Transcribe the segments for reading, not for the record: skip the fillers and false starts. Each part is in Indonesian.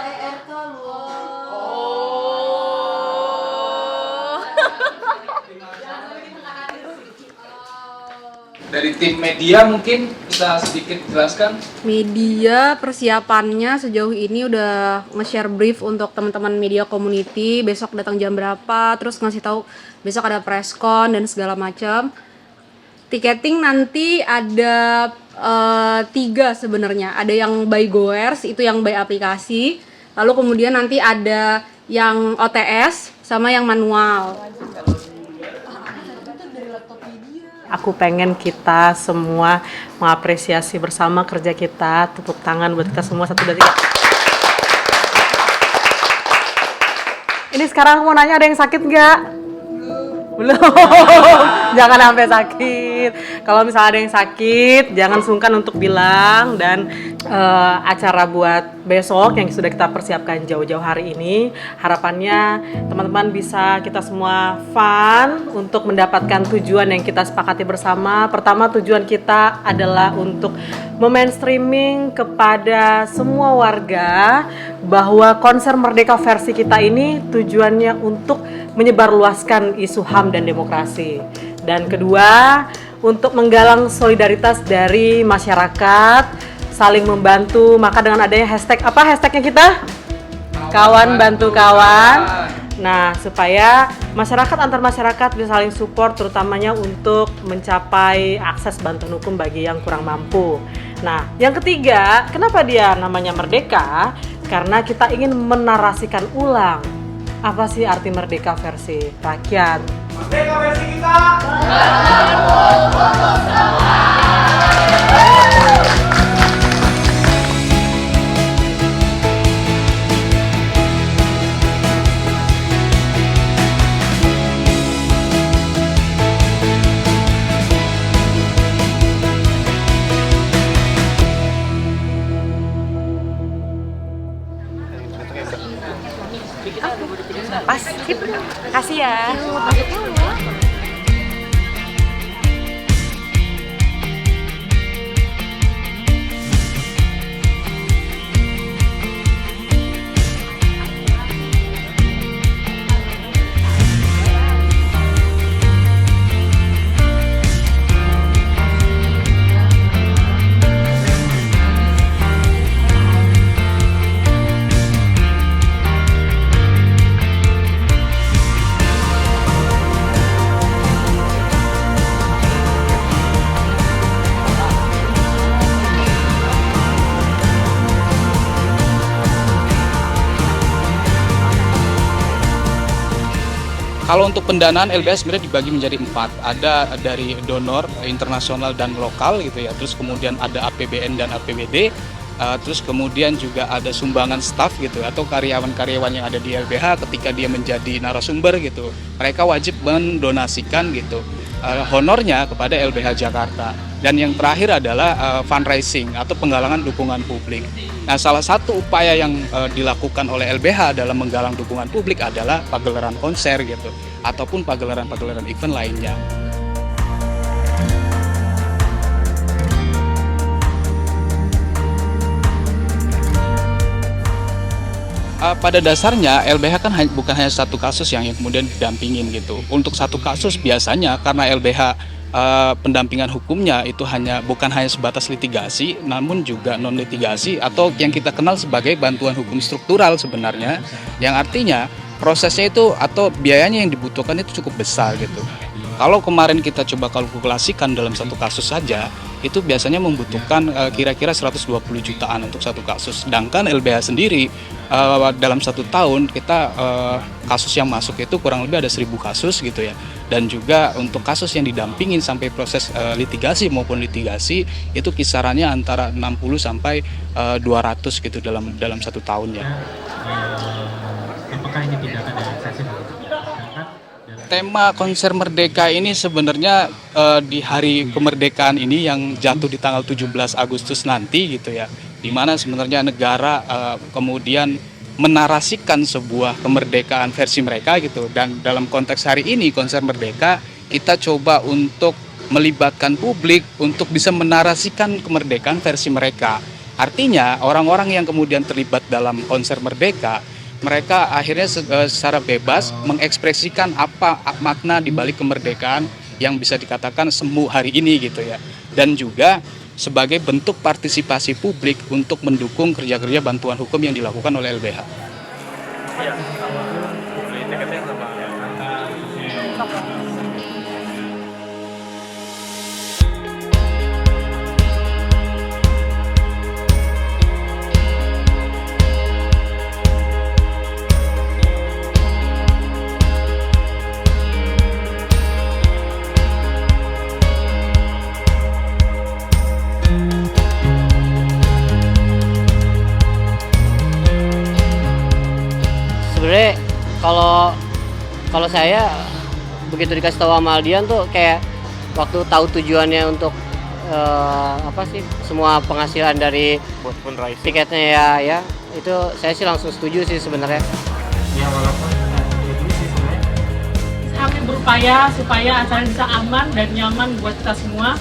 ERK loh. Dari tim media mungkin bisa sedikit jelaskan. Media persiapannya sejauh ini udah nge-share brief untuk teman-teman media community, besok datang jam berapa, terus ngasih tahu besok ada press con dan segala macam. Tiketing nanti ada 3 sebenarnya. Ada yang by goers, itu yang by aplikasi. Lalu kemudian nanti ada yang OTS sama yang manual. Aku pengen kita semua mengapresiasi bersama kerja kita. Tepuk tangan buat kita semua. 1, 2, 3. Ini sekarang aku mau nanya, ada yang sakit nggak? Belum. Jangan sampai sakit. Kalau misalnya ada yang sakit, jangan sungkan untuk bilang. Dan acara buat besok yang sudah kita persiapkan jauh-jauh hari ini, harapannya teman-teman bisa kita semua fun untuk mendapatkan tujuan yang kita sepakati bersama. Pertama, tujuan kita adalah untuk memainstreaming kepada semua warga bahwa konser Merdeka versi kita ini tujuannya untuk menyebarluaskan isu HAM dan demokrasi. Dan kedua, untuk menggalang solidaritas dari masyarakat, saling membantu. Maka dengan adanya hashtag, apa hashtagnya kita? Kawan bantu kawan. Nah, supaya masyarakat antar masyarakat bisa saling support, terutamanya untuk mencapai akses bantuan hukum bagi yang kurang mampu. Nah, yang ketiga, kenapa dia namanya Merdeka? Karena kita ingin menarasikan ulang apa sih arti merdeka versi rakyat. Merdeka versi kita. Pas, sip. Kasih ya. Kalau untuk pendanaan LBH sebenarnya dibagi menjadi 4. Ada dari donor internasional dan lokal gitu ya. Terus kemudian ada APBN dan APBD. Terus kemudian juga ada sumbangan staf gitu atau karyawan-karyawan yang ada di LBH ketika dia menjadi narasumber gitu. Mereka wajib mendonasikan gitu honornya kepada LBH Jakarta. Dan yang terakhir adalah fundraising atau penggalangan dukungan publik. Nah, salah satu upaya yang dilakukan oleh LBH dalam menggalang dukungan publik adalah pagelaran konser gitu, ataupun pagelaran-pagelaran event lainnya. Pada dasarnya LBH kan bukan hanya satu kasus yang kemudian didampingin gitu. Untuk satu kasus biasanya karena LBH pendampingan hukumnya itu bukan hanya sebatas litigasi, namun juga non litigasi atau yang kita kenal sebagai bantuan hukum struktural sebenarnya, yang artinya prosesnya itu atau biayanya yang dibutuhkan itu cukup besar gitu. Kalau kemarin kita coba kalkulasikan dalam satu kasus saja, itu biasanya membutuhkan kira-kira 120 jutaan untuk satu kasus. Sedangkan LBH sendiri dalam 1 tahun kita kasus yang masuk itu kurang lebih ada 1.000 kasus gitu ya. Dan juga untuk kasus yang didampingin sampai proses litigasi maupun litigasi itu kisarannya antara 60 sampai 200 gitu dalam 1 tahunnya. Apakah ini tindakan yang eksesif? Tema konser Merdeka ini sebenarnya di hari kemerdekaan ini yang jatuh di tanggal 17 Agustus nanti gitu ya, di mana sebenarnya negara kemudian menarasikan sebuah kemerdekaan versi mereka gitu. Dan dalam konteks hari ini konser Merdeka kita coba untuk melibatkan publik untuk bisa menarasikan kemerdekaan versi mereka. Artinya orang-orang yang kemudian terlibat dalam konser Merdeka, mereka akhirnya secara bebas mengekspresikan apa makna di balik kemerdekaan yang bisa dikatakan semu hari ini gitu ya. Dan juga sebagai bentuk partisipasi publik untuk mendukung kerja-kerja bantuan hukum yang dilakukan oleh LBH. Sebenarnya kalau saya begitu dikasih tahu sama Aldian tuh kayak waktu tahu tujuannya untuk semua penghasilan dari tiketnya ya itu saya sih langsung setuju sih sebenarnya. Kami berupaya supaya acara bisa aman dan nyaman buat kita semua.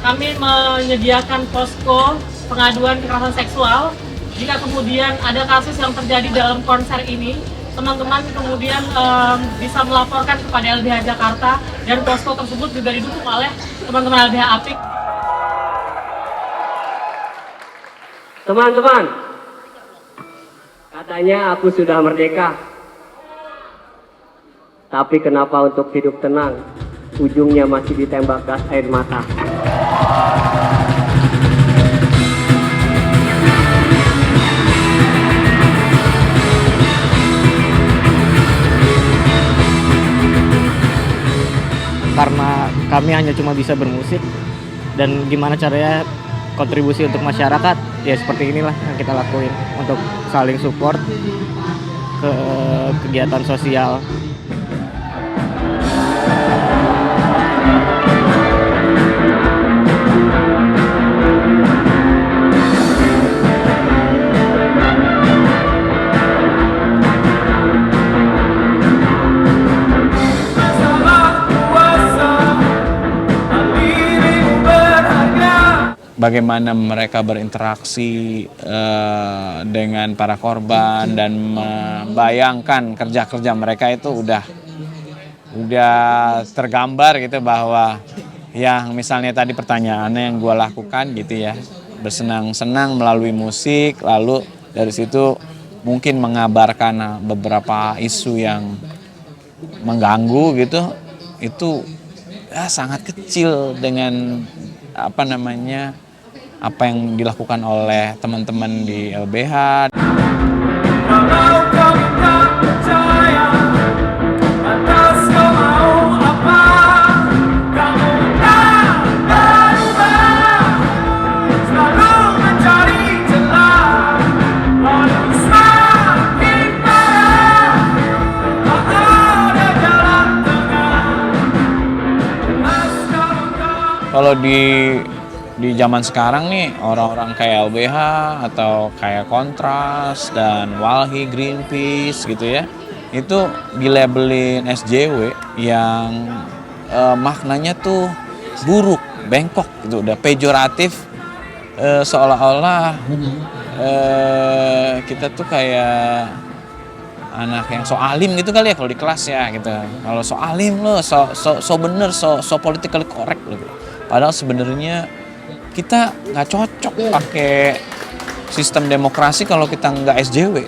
Kami menyediakan posko pengaduan kekerasan seksual. Jika kemudian ada kasus yang terjadi dalam konser ini, teman-teman kemudian bisa melaporkan kepada LBH Jakarta dan posko tersebut juga didukung oleh teman-teman LBH Apik. Teman-teman, katanya aku sudah merdeka. Tapi kenapa untuk hidup tenang, ujungnya masih ditembak gas air mata. Karena kami hanya cuma bisa bermusik dan gimana caranya kontribusi untuk masyarakat, ya seperti inilah yang kita lakuin untuk saling support ke kegiatan sosial. Bagaimana mereka berinteraksi dengan para korban dan membayangkan kerja-kerja mereka itu udah tergambar gitu, bahwa yang misalnya tadi pertanyaannya yang gue lakukan gitu ya, bersenang-senang melalui musik, lalu dari situ mungkin mengabarkan beberapa isu yang mengganggu gitu, itu ya sangat kecil dengan apa yang dilakukan oleh teman-teman di LBH. Kalau di zaman sekarang nih, orang-orang kayak LBH atau kayak Kontras dan Walhi, Greenpeace gitu ya, itu dilabelin SJW yang maknanya tuh buruk, bengkok gitu, udah pejoratif, seolah-olah kita tuh kayak anak yang so alim gitu kali ya kalau di kelas ya gitu. Kalau so alim lo, so bener, so politically correct gitu. Padahal sebenarnya kita nggak cocok pakai sistem demokrasi kalau kita nggak SJW.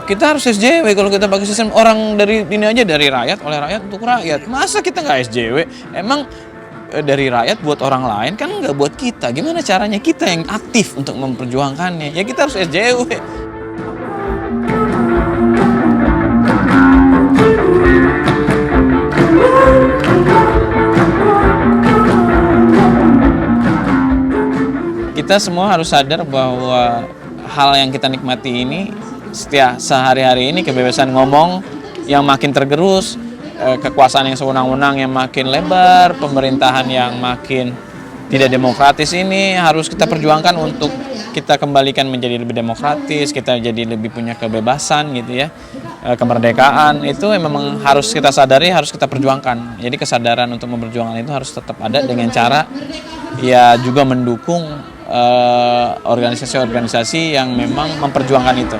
Kita harus SJW kalau kita pakai sistem orang dari ini aja, dari rakyat, oleh rakyat, untuk rakyat. Masa kita nggak SJW? Emang dari rakyat buat orang lain kan nggak buat kita. Gimana caranya kita yang aktif untuk memperjuangkannya? Ya kita harus SJW. Kita semua harus sadar bahwa hal yang kita nikmati ini setiap sehari-hari ini, kebebasan ngomong yang makin tergerus, kekuasaan yang sewenang-wenang yang makin lebar, pemerintahan yang makin tidak demokratis ini harus kita perjuangkan untuk kita kembalikan menjadi lebih demokratis, kita jadi lebih punya kebebasan gitu ya. Kemerdekaan itu memang harus kita sadari, harus kita perjuangkan. Jadi kesadaran untuk memperjuangkan itu harus tetap ada dengan cara ya juga mendukung organisasi-organisasi yang memang memperjuangkan itu.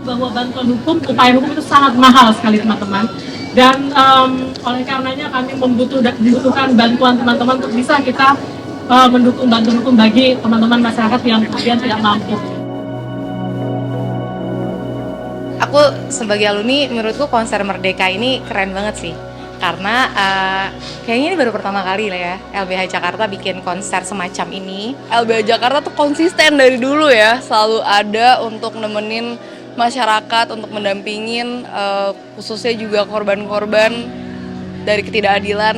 Bahwa bantuan hukum, upaya hukum itu sangat mahal sekali teman-teman, dan oleh karenanya kami membutuhkan bantuan teman-teman untuk bisa kita mendukung bantuan hukum bagi teman-teman masyarakat yang kemudian tidak mampu. Aku sebagai alumni, menurutku konser Merdeka ini keren banget sih, karena kayaknya ini baru pertama kali lah ya LBH Jakarta bikin konser semacam ini. LBH Jakarta tuh konsisten dari dulu ya, selalu ada untuk nemenin masyarakat, untuk mendampingin khususnya juga korban-korban dari ketidakadilan.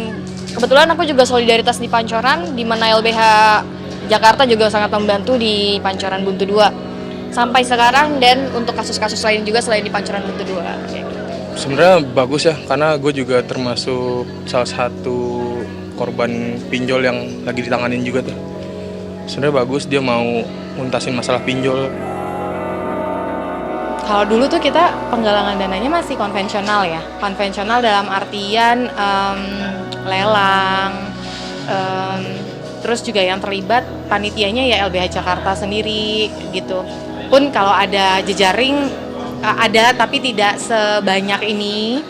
Kebetulan aku juga solidaritas di Pancoran, di mana LBH Jakarta juga sangat membantu di Pancoran Buntu 2 sampai sekarang, dan untuk kasus-kasus lain juga selain di Pancoran Buntu 2. Sebenarnya bagus ya, karena gue juga termasuk salah satu korban pinjol yang lagi ditanganin juga tuh. Sebenarnya bagus dia mau nuntasin masalah pinjol. Kalau dulu tuh kita penggalangan dananya masih konvensional ya, konvensional dalam artian lelang, terus juga yang terlibat panitianya ya LBH Jakarta sendiri gitu. Pun kalau ada jejaring ada, tapi tidak sebanyak ini,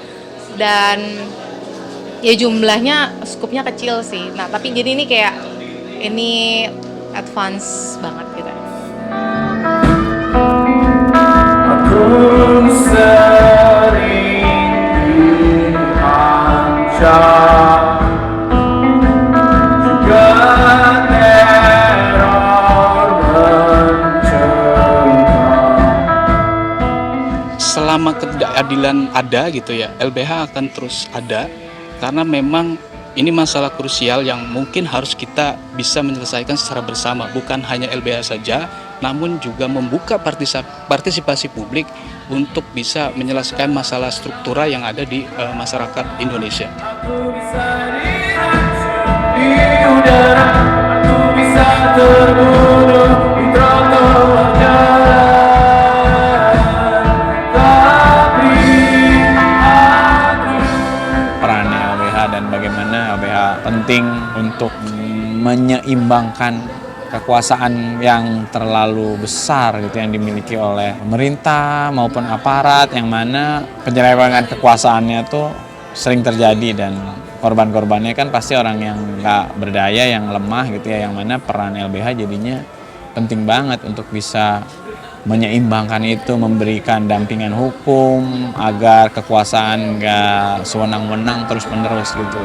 dan ya jumlahnya skupnya kecil sih. Nah tapi jadi ini kayak ini advance banget gitu. Selama ketidakadilan ada gitu ya, LBH akan terus ada, karena memang ini masalah krusial yang mungkin harus kita bisa menyelesaikan secara bersama, bukan hanya LBH saja, namun juga membuka partisipasi publik untuk bisa menyelesaikan masalah struktural yang ada di masyarakat Indonesia. Peran LBH dan bagaimana LBH penting untuk menyeimbangkan kekuasaan yang terlalu besar gitu yang dimiliki oleh pemerintah maupun aparat, yang mana penyelewengan kekuasaannya tuh sering terjadi, dan korban-korbannya kan pasti orang yang nggak berdaya, yang lemah gitu ya, yang mana peran LBH jadinya penting banget untuk bisa menyeimbangkan itu, memberikan dampingan hukum agar kekuasaan nggak sewenang-wenang terus-menerus gitu.